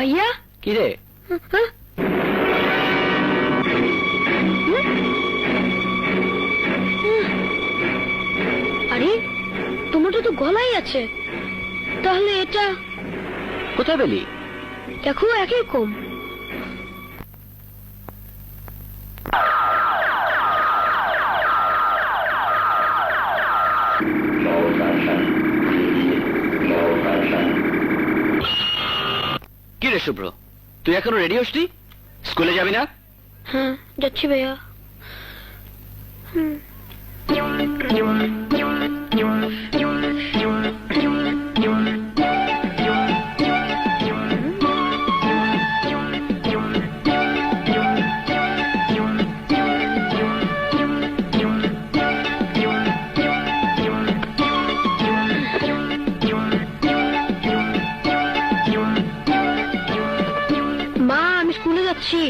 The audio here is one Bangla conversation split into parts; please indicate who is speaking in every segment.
Speaker 1: ভাইয়া
Speaker 2: কি রে?
Speaker 1: আরে টমেটো তো গলায় আছে, তাহলে এটা
Speaker 2: কোথায় পেলি?
Speaker 1: দেখো একই রকম।
Speaker 2: কি রে শুভ্র, তুই এখনো রেডি হসনি? স্কুলে যাবি না?
Speaker 1: হ্যাঁ যাচ্ছি ভাইয়া। মা আমি স্কুলে যাচ্ছি।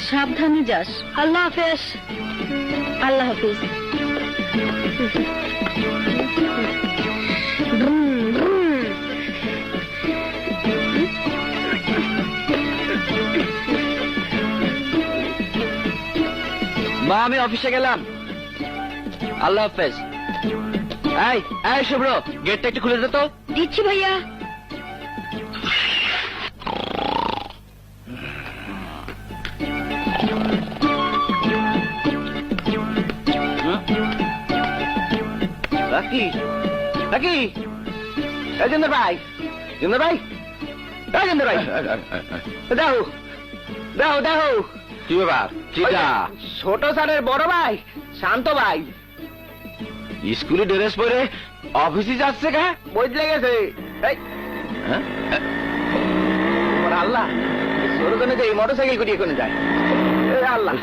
Speaker 3: সাবধানে যাস।
Speaker 1: আল্লাহ হাফেজ।
Speaker 3: আল্লাহ হাফিজ।
Speaker 2: মা আমি অফিসে গেলাম, আল্লাহ হাফেজ। এই এই শুভ্র, গেটটা একটু খুলে দে তো।
Speaker 1: দিচ্ছি ভাইয়া।
Speaker 2: রাকি রাকি, এই জেন্দ্র ভাই, জেন্দ্র ভাই, এই জেন্দ্র ভাই, দাও দাও দাও। কি ব্যাপার? ছোট স্যারের বড় ভাই শান্ত ভাই স্কুলে ড্রেস পরে অফিসে যাচ্ছে, কা বদলে গেছে। আল্লাহ, ছোট জনে যে মোটর সাইকেল করিয়ে কোনে যায়। আল্লাহ,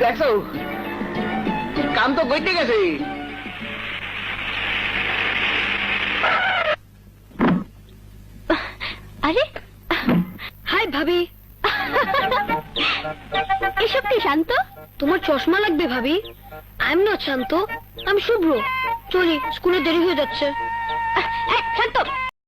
Speaker 2: দেখছো কাম তো গইতে গেছে।
Speaker 1: আরে হাই ভাবি। এসব কি শান্ত? তোমার চশমা লাগবে ভাবি। আই এম নট শান্ত, আমি শুভ্র। চলি, স্কুলে দেরি হয়ে যাচ্ছে। শান্ত